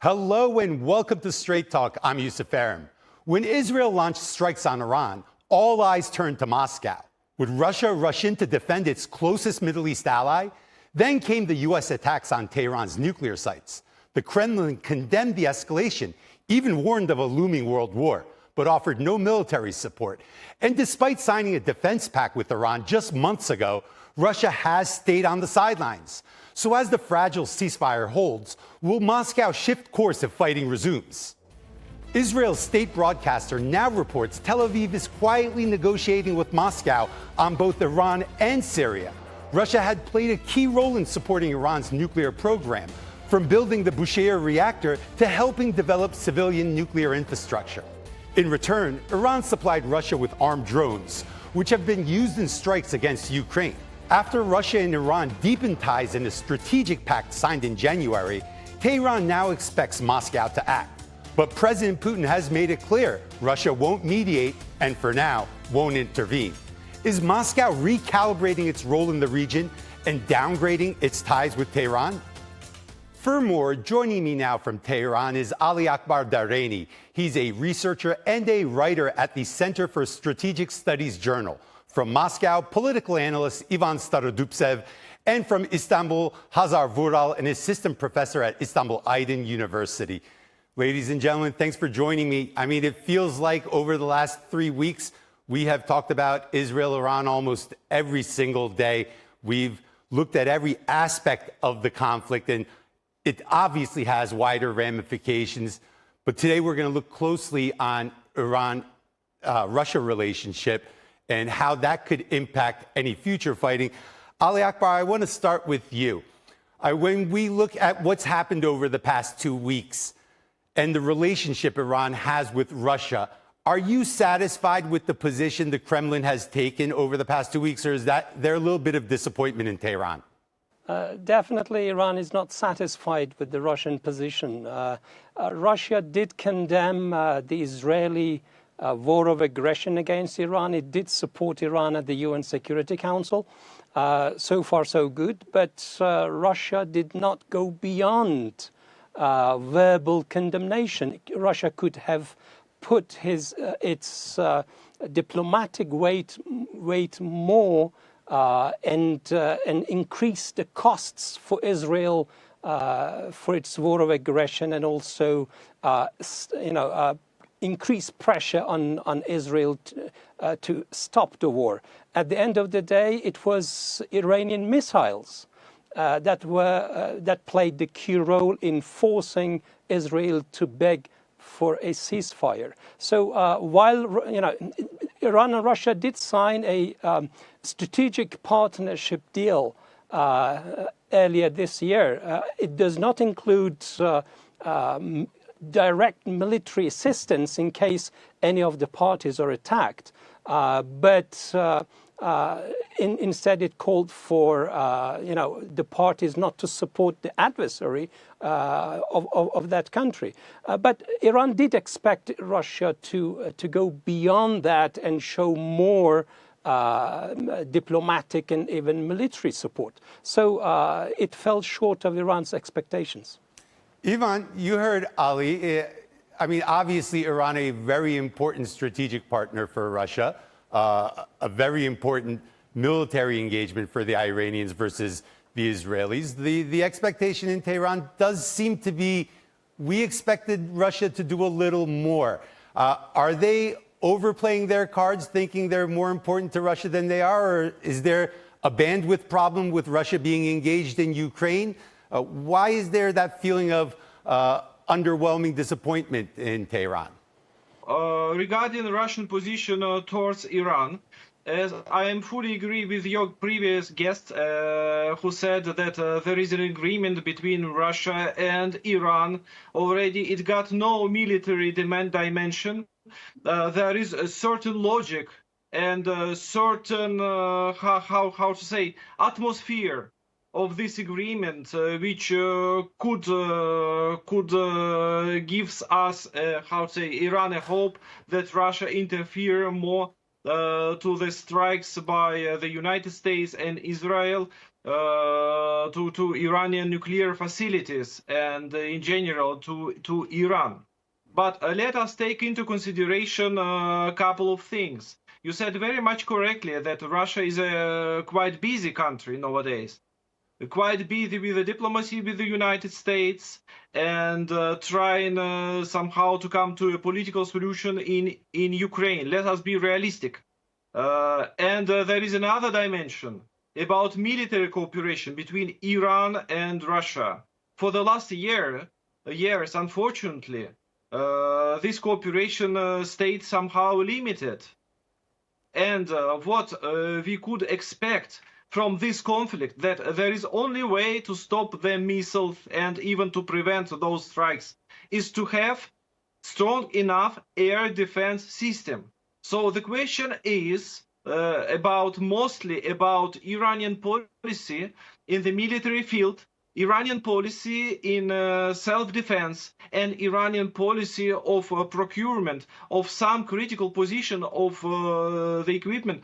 Hello and welcome to Straight Talk. I'm Yusuf Aram. When Israel launched strikes on Iran, all eyes turned to Moscow. Would Russia rush in to defend its closest Middle East ally? Then came the U.S. attacks on Tehran's nuclear sites. The Kremlin condemned the escalation, even warned of a looming world war, but offered no military support. And despite signing a defense pact with Iran just months ago, Russia has stayed on the sidelines. So as the fragile ceasefire holds, will Moscow shift course if fighting resumes? Israel's state broadcaster now reports Tel Aviv is quietly negotiating with Moscow on both Iran and Syria. Russia had played a key role in supporting Iran's nuclear program, from building the Bushehr reactor to helping develop civilian nuclear infrastructure. In return, Iran supplied Russia with armed drones, which have been used in strikes against Ukraine. After Russia and Iran deepened ties in a strategic pact signed in January, Tehran now expects Moscow to act. But President Putin has made it clear Russia won't mediate and, for now, won't intervene. Is Moscow recalibrating its role in the region and downgrading its ties with Tehran? For more, joining me now from Tehran is Ali Akbar Dareni. He's a researcher and a writer at the Center for Strategic Studies Journal. From Moscow, political analyst Ivan Starodubtsev, and from Istanbul, Hazar Vural, an assistant professor at Istanbul Aydın University. Ladies and gentlemen, thanks for joining me. I mean, it feels like over the last 3 weeks, we have talked about Israel, Iran almost every single day. We've looked at every aspect of the conflict, and it obviously has wider ramifications. But today we're going to look closely on Iran-Russia relationship and how that could impact any future fighting. Ali Akbar, I want to start with you. When we look at what's happened over the past 2 weeks and the relationship Iran has with Russia, are you satisfied with the position the Kremlin has taken over the past 2 weeks, or is there a little bit of disappointment in Tehran? Definitely, Iran is not satisfied with the Russian position. Russia did condemn the Israeli war of aggression against Iran. It did support Iran at the UN Security Council. So far, so good. But Russia did not go beyond verbal condemnation. Russia could have put its diplomatic weight more and increase the costs for Israel for its war of aggression, and also, increase pressure on Israel to stop the war. At the end of the day, it was Iranian missiles that played the key role in forcing Israel to beg for a ceasefire. So while Iran and Russia did sign a strategic partnership deal earlier this year, it does not include direct military assistance in case any of the parties are attacked. But instead it called for the parties not to support the adversary of that country. But Iran did expect Russia to go beyond that and show more diplomatic and even military support. So it fell short of Iran's expectations. Ivan, you heard Ali. I mean, obviously, Iran, a very important strategic partner for Russia, a very important military engagement for the Iranians versus the Israelis. The expectation in Tehran does seem to be, we expected Russia to do a little more. Are they overplaying their cards, thinking they're more important to Russia than they are? Or is there a bandwidth problem with Russia being engaged in Ukraine? Why is there that feeling of underwhelming disappointment in Tehran? Regarding the Russian position towards Iran, as I am fully agree with your previous guest who said that there is an agreement between Russia and Iran already. It got no military dimension. There is a certain logic and a certain, how to say, atmosphere of this agreement, which could gives us, how to say, Iran a hope that Russia interfere more to the strikes by the United States and Israel. to Iranian nuclear facilities and in general to Iran. But let us take into consideration a couple of things. You said very much correctly that Russia is a quite busy country nowadays, quite busy with the diplomacy with the United States and trying somehow to come to a political solution in Ukraine. Let us be realistic. And there is another dimension about military cooperation between Iran and Russia. For the last years, unfortunately, this cooperation stayed somehow limited. And what we could expect from this conflict, that there is only way to stop the missiles and even to prevent those strikes, is to have strong enough air defense system. So the question is mostly about Iranian policy in the military field, Iranian policy in self-defense, and Iranian policy of procurement of some critical position of the equipment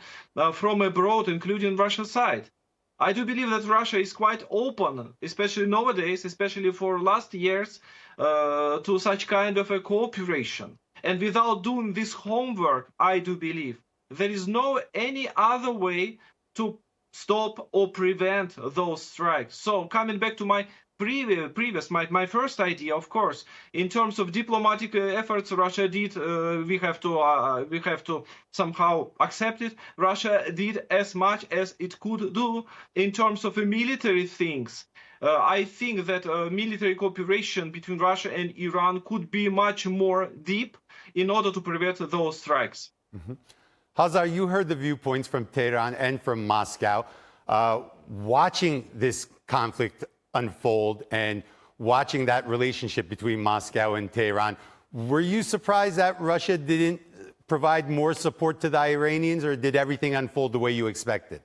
from abroad, including Russia's side. I do believe that Russia is quite open, especially nowadays, especially for last years, to such kind of a cooperation. And without doing this homework, I do believe there is no any other way to stop or prevent those strikes. So coming back to my my first idea, of course, in terms of diplomatic efforts, Russia did. We have to somehow accept it. Russia did as much as it could do in terms of military things. I think that military cooperation between Russia and Iran could be much more deep in order to prevent those strikes. Mm-hmm. Hazar, you heard the viewpoints from Tehran and from Moscow. Watching this conflict unfold and watching that relationship between Moscow and Tehran, were you surprised that Russia didn't provide more support to the Iranians, or did everything unfold the way you expected?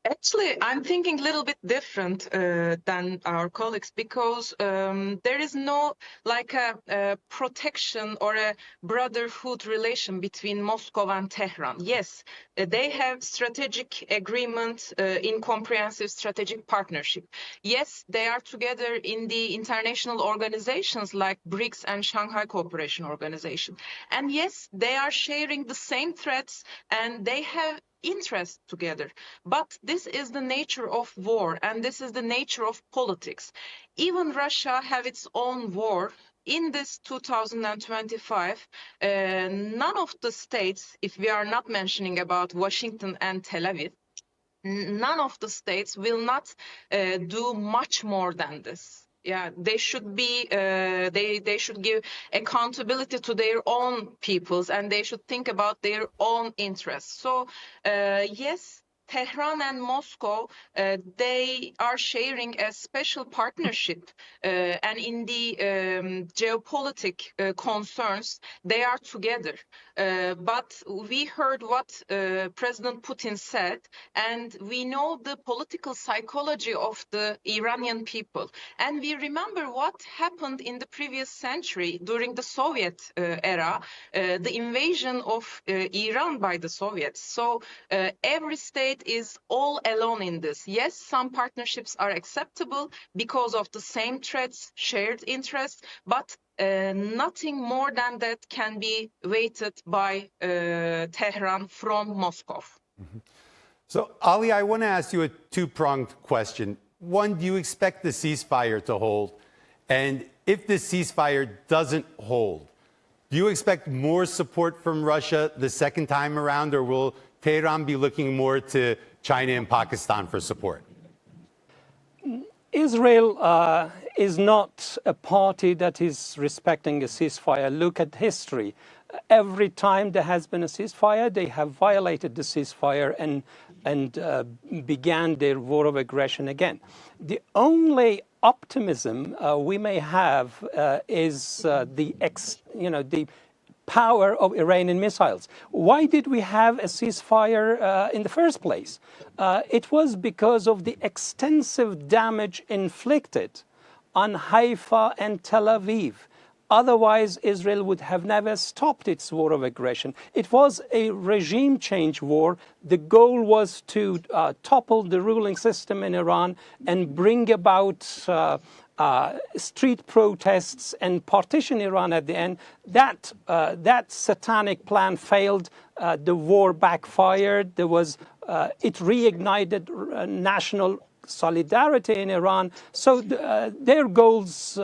Actually, I'm thinking a little bit different than our colleagues, because there is no like a protection or a brotherhood relation between Moscow and Tehran. Yes, they have strategic agreement in comprehensive strategic partnership. Yes, they are together in the international organizations like BRICS and Shanghai Cooperation Organization. And yes, they are sharing the same threats and they have interest together. But this is the nature of war, and this is the nature of politics. Even Russia have its own war. In this 2025, none of the states, if we are not mentioning about Washington and Tel Aviv, none of the states will not do much more than this. Yeah, they should be. They should give accountability to their own peoples, and they should think about their own interests. So, yes, Tehran and Moscow, they are sharing a special partnership, and in the geopolitical concerns, they are together. But we heard what President Putin said, and we know the political psychology of the Iranian people. And we remember what happened in the previous century during the Soviet era, the invasion of Iran by the Soviets. So every state is all alone in this. Yes, some partnerships are acceptable because of the same threats, shared interests, but nothing more than that can be weighted by Tehran from Moscow. Mm-hmm. So, Ali, I want to ask you a two-pronged question. One, do you expect the ceasefire to hold? And if the ceasefire doesn't hold, do you expect more support from Russia the second time around, or will Tehran be looking more to China and Pakistan for support? Israel is not a party that is respecting a ceasefire. Look at history. Every time there has been a ceasefire, they have violated the ceasefire and began their war of aggression again. The only optimism we may have is the power of Iranian missiles. Why did we have a ceasefire in the first place? It was because of the extensive damage inflicted on Haifa and Tel Aviv, Otherwise, Israel would have never stopped its war of aggression. It was a regime change war. The goal was to topple the ruling system in Iran and bring about street protests and partition Iran at the end. That satanic plan failed. The war backfired. It reignited national solidarity in Iran. So their goals,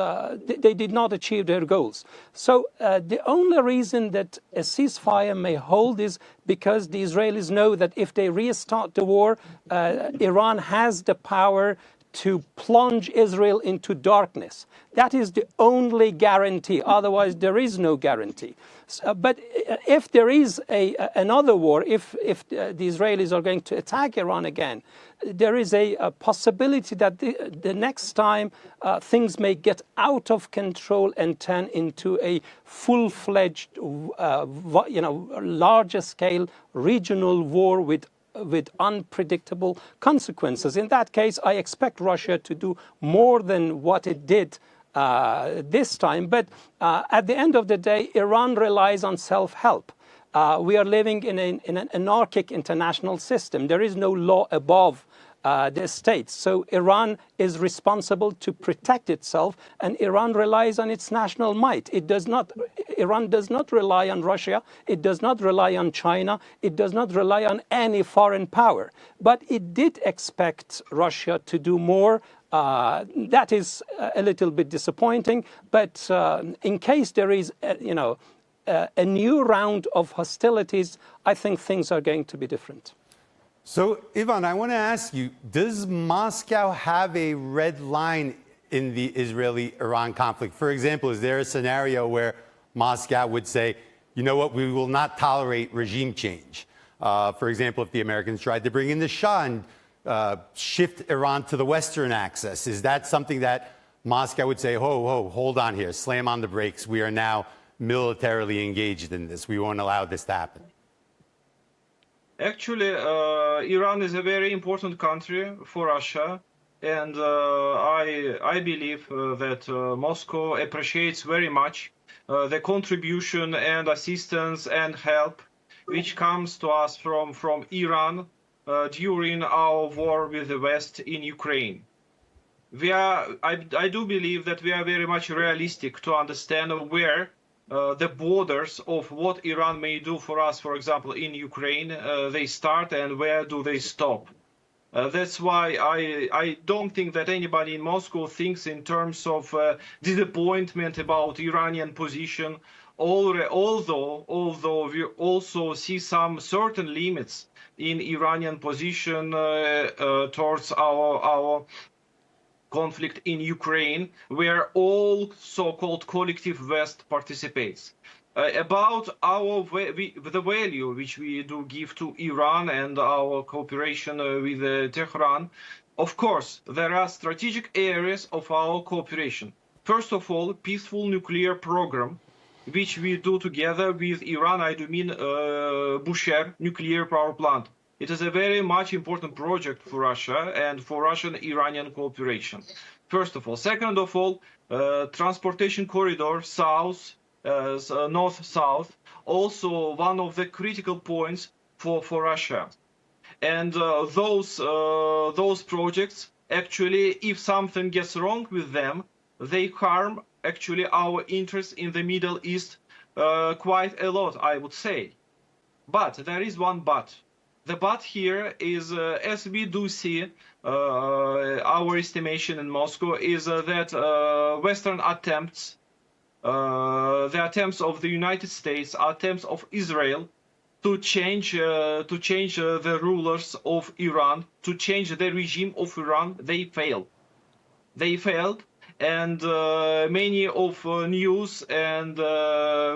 they did not achieve their goals. So the only reason that a ceasefire may hold is because the Israelis know that if they restart the war, Iran has the power to plunge Israel into darkness. That is the only guarantee. Otherwise, there is no guarantee. But if there is another war, if the Israelis are going to attack Iran again, there is a possibility that the next time things may get out of control and turn into a full-fledged, larger scale regional war with unpredictable consequences. In that case, I expect Russia to do more than what it did this time. But at the end of the day, Iran relies on self-help. We are living in an anarchic international system. There is no law above the states. So Iran is responsible to protect itself, and Iran relies on its national might. Iran does not rely on Russia. It does not rely on China. It does not rely on any foreign power. But it did expect Russia to do more. That is a little bit disappointing. But in case there is, a new round of hostilities, I think things are going to be different. So, Ivan, I want to ask you, does Moscow have a red line in the Israeli-Iran conflict? For example, is there a scenario where Moscow would say, you know what, we will not tolerate regime change? For example, if the Americans tried to bring in the Shah and shift Iran to the Western axis, is that something that Moscow would say, hold on here, slam on the brakes, we are now militarily engaged in this, we won't allow this to happen? Actually, Iran is a very important country for Russia, and I believe that Moscow appreciates very much the contribution and assistance and help which comes to us from Iran during our war with the West in Ukraine. I do believe that we are very much realistic to understand where the borders of what Iran may do for us, for example, in Ukraine, they start and where do they stop. That's why I don't think that anybody in Moscow thinks in terms of disappointment about Iranian position, although we also see some certain limits in Iranian position towards our conflict in Ukraine, where all so-called collective West participates. About the value which we do give to Iran and our cooperation with Tehran, of course, there are strategic areas of our cooperation. First of all, peaceful nuclear program, which we do together with Iran. I do mean Bushehr nuclear power plant. It is a very much important project for Russia and for Russian-Iranian cooperation. First of all. Second of all, transportation corridor south, north-south, also one of the critical points for Russia. And those projects, actually, if something gets wrong with them, they harm actually our interests in the Middle East quite a lot, I would say. But there is one but. The but here is, as we do see, our estimation in Moscow is that Western attempts, the attempts of the United States, attempts of Israel to change the rulers of Iran, to change the regime of Iran, they failed. They failed, and many of news and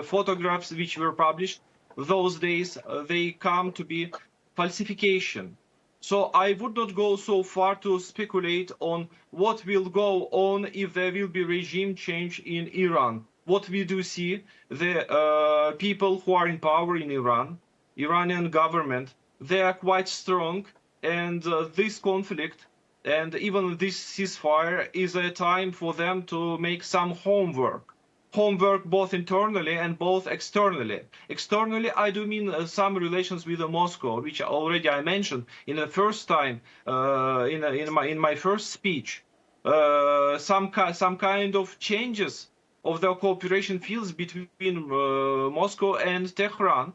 photographs which were published those days, they come to be falsification. So I would not go so far to speculate on what will go on if there will be regime change in Iran. What we do see, the people who are in power in Iran, Iranian government, they are quite strong, and this conflict and even this ceasefire is a time for them to make some homework. homework both internally and both externally. Externally, I do mean some relations with Moscow, which already I mentioned in the first time in my first speech. Some kind of changes of the cooperation fields between Moscow and Tehran,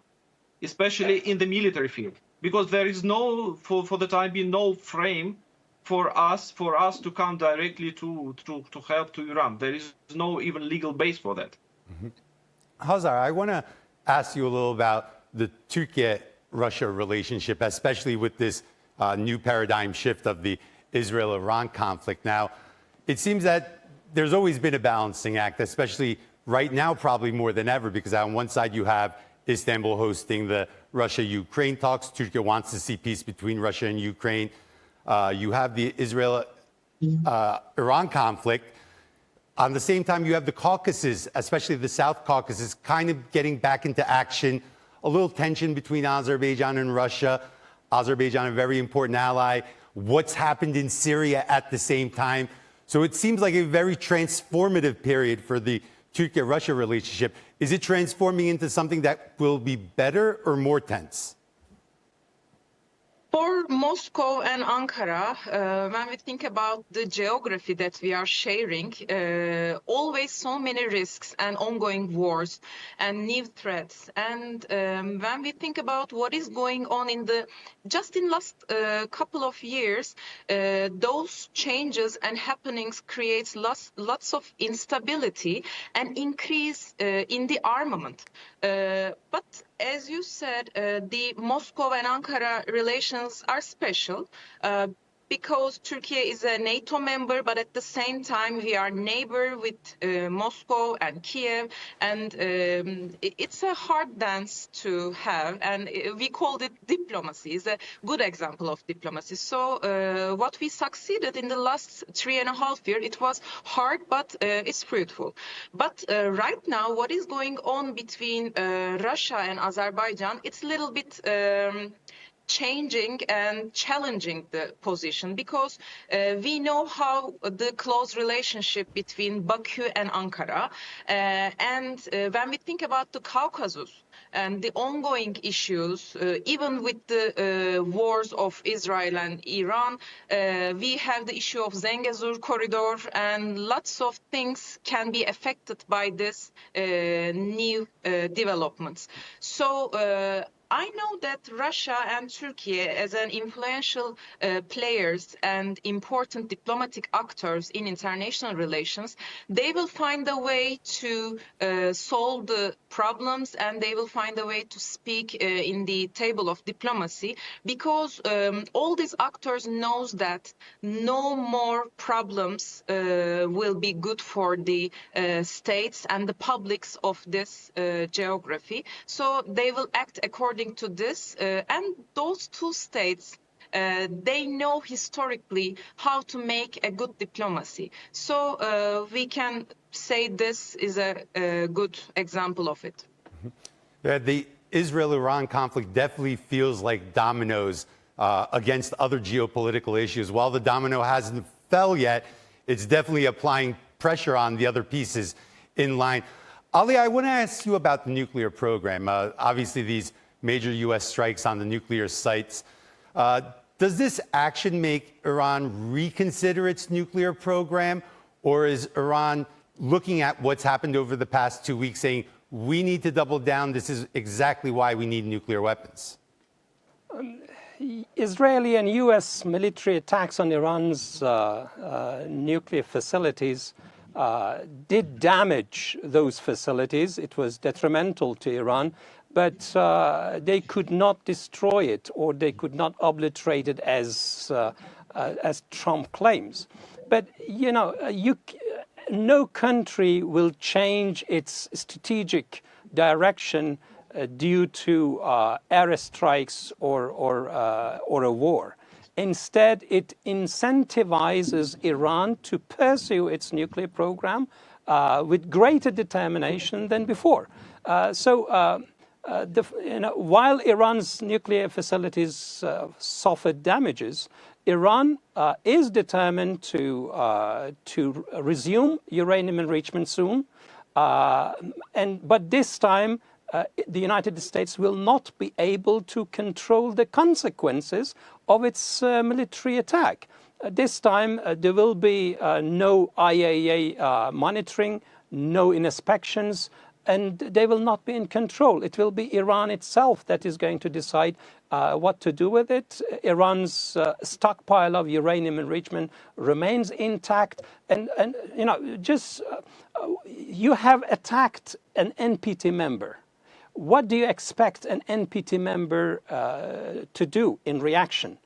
especially in the military field, because there is no, for the time being, no frame for us to come directly to help to Iran. There is no even legal base for that. Hazar, I want to ask you a little about the Turkey-Russia relationship, especially with this new paradigm shift of the Israel-Iran conflict. Now, it seems that there's always been a balancing act, especially right now, probably more than ever, because on one side you have Istanbul hosting the Russia-Ukraine talks. Turkey wants to see peace between Russia and Ukraine. You have the Israel-Iran conflict. On the same time, you have the Caucasus, especially the South Caucasus, kind of getting back into action. A little tension between Azerbaijan and Russia. Azerbaijan, a very important ally. What's happened in Syria at the same time. So it seems like a very transformative period for the Turkey-Russia relationship. Is it transforming into something that will be better or more tense? For Moscow and Ankara, when we think about the geography that we are sharing, always so many risks and ongoing wars and new threats. And when we think about what is going on in just in last couple of years, those changes and happenings creates lots of instability and increase in the armament. But as you said, the Moscow and Ankara relations are special because Turkey is a NATO member, but at the same time we are neighbor with Moscow and Kiev, and it's a hard dance to have, and we called it diplomacy. It's a good example of diplomacy. So what we succeeded in the last 3.5 years, it was hard, but it's fruitful. But right now, what is going on between Russia and Azerbaijan, it's a little bit changing and challenging the position, because we know how the close relationship between Baku and Ankara, and when we think about the Caucasus and the ongoing issues, even with the wars of Israel and Iran, we have the issue of Zengezur corridor, and lots of things can be affected by this new developments. So I know that Russia and Turkey, as an influential players and important diplomatic actors in international relations, they will find a way to solve the problems, and they will find a way to speak in the table of diplomacy, because all these actors knows that no more problems will be good for the states and the publics of this geography. So they will act according to this, and those two states, they know historically how to make a good diplomacy. So we can say this is a good example of it. The Israel-Iran conflict definitely feels like dominoes against other geopolitical issues. While the domino hasn't fell yet, it's definitely applying pressure on the other pieces in line. Ali, I want to ask you about the nuclear program. Obviously, these major U.S. strikes on the nuclear sites. Does this action make Iran reconsider its nuclear program, or is Iran looking at what's happened over the past 2 weeks saying, we need to double down, this is exactly why we need nuclear weapons? Israeli and U.S. military attacks on Iran's nuclear facilities did damage those facilities. It was detrimental to Iran, but they could not destroy it, or they could not obliterate it as Trump claims. But you know, no country will change its strategic direction due to airstrikes or a war. Instead, it incentivizes Iran to pursue its nuclear program with greater determination than before. While Iran's nuclear facilities suffered damages, Iran is determined to resume uranium enrichment soon. But this time, the United States will not be able to control the consequences of its military attack. This time, there will be no IAEA monitoring, no inspections, and they will not be in control. It will be Iran itself that is going to decide what to do with it. Iran's stockpile of uranium enrichment remains intact. And you know, just you have attacked an NPT member. What do you expect an NPT member to do in reaction?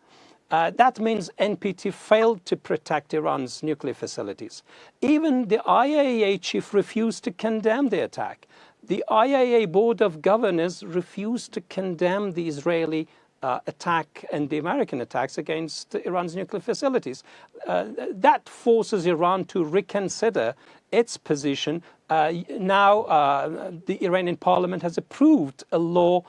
That means NPT failed to protect Iran's nuclear facilities. Even the IAEA chief refused to condemn the attack. The IAEA Board of Governors refused to condemn the Israeli attack and the American attacks against Iran's nuclear facilities. That forces Iran to reconsider its position. Now the Iranian parliament has approved a law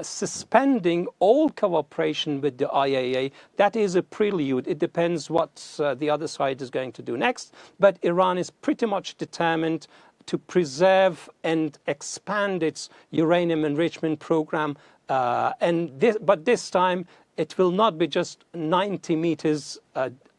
suspending all cooperation with the IAEA. That is a prelude. It depends what the other side is going to do next. But Iran is pretty much determined to preserve and expand its uranium enrichment program. But this time, it will not be just 90 meters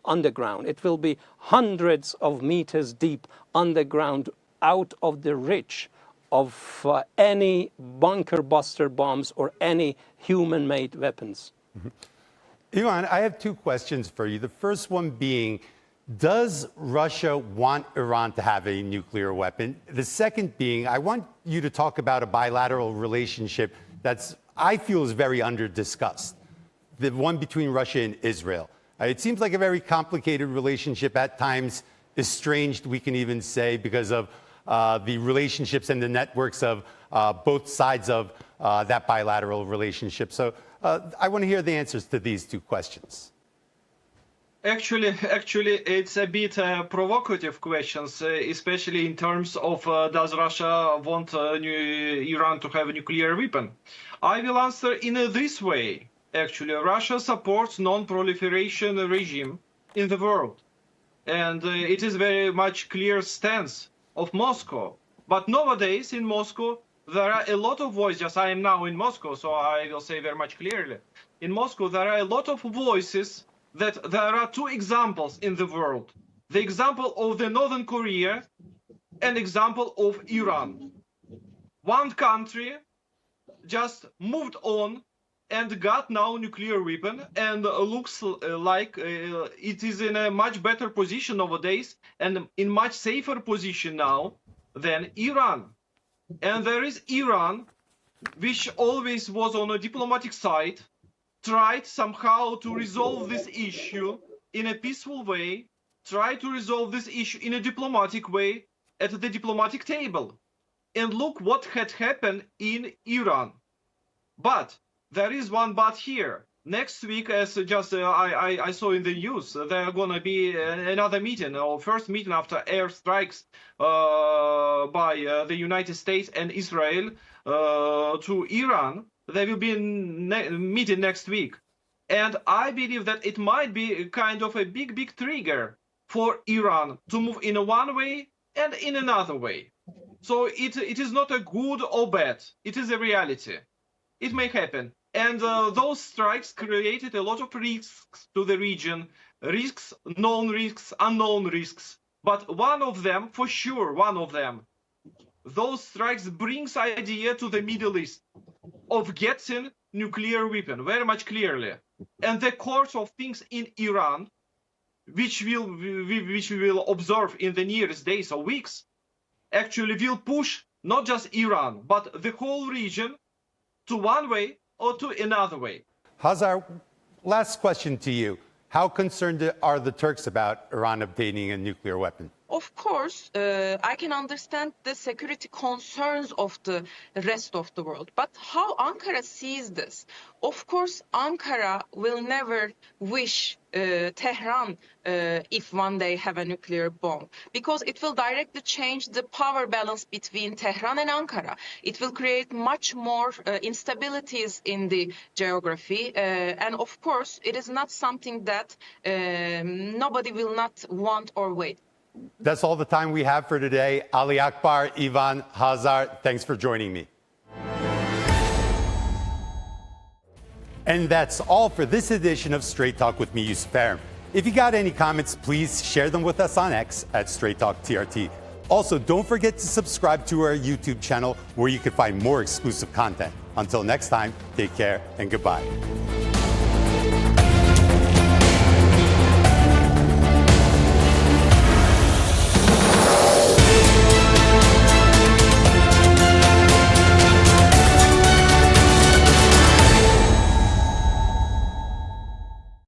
underground. It will be hundreds of meters deep underground, out of the reach of any bunker buster bombs or any human-made weapons. Ivan, I have two questions for you. The first one being, does Russia want Iran to have a nuclear weapon? The second being, I want you to talk about a bilateral relationship that's, I feel, is very under-discussed, the one between Russia and Israel. It seems like a very complicated relationship, at times estranged, we can even say, because of the relationships and the networks of both sides of that bilateral relationship. So I want to hear the answers to these two questions. Actually, it's a bit provocative questions, especially in terms of does Russia want Iran to have a nuclear weapon? I will answer in this way. Actually, Russia supports non-proliferation regime in the world, and it is very much clear stance of Moscow. But nowadays in Moscow, there are a lot of voices. I am now in Moscow, so I will say very much clearly. In Moscow, there are a lot of voices that there are two examples in the world. The example of the Northern Korea and example of Iran. One country just moved on and got now nuclear weapon and looks like it is in a much better position nowadays and in much safer position now than Iran. And there is Iran, which always was on a diplomatic side, tried somehow to resolve this issue in a peaceful way, tried to resolve this issue in a diplomatic way at the diplomatic table. And look what had happened in Iran. But there is one but here. Next week, as just I saw in the news, there are going to be another meeting, or first meeting after airstrikes by the United States and Israel to Iran. There will be a meeting next week. And I believe that it might be kind of a big trigger for Iran to move in one way and in another way. So it is not a good or bad. It is a reality. It may happen. And those strikes created a lot of risks to the region. Risks, known risks, unknown risks. But one of them, for sure, those strikes brings idea to the Middle East of getting nuclear weapon, very much clearly. And the course of things in Iran, which we will observe in the nearest days or weeks, actually will push not just Iran, but the whole region to one way or to another way. Hazar, last question to you. How concerned are the Turks about Iran obtaining a nuclear weapon? Of course, I can understand the security concerns of the rest of the world. But how Ankara sees this? Of course, Ankara will never wish Tehran if one day have a nuclear bomb, because it will directly change the power balance between Tehran and Ankara. It will create much more instabilities in the geography. And of course, it is not something that nobody will not want or wait. That's all the time we have for today. Ali Akbar, Ivan Hazar, thanks for joining me. And that's all for this edition of Straight Talk with me, Yusuf Aram. If you got any comments, please share them with us on X at Straight Talk TRT. Also, don't forget to subscribe to our YouTube channel where you can find more exclusive content. Until next time, take care and goodbye.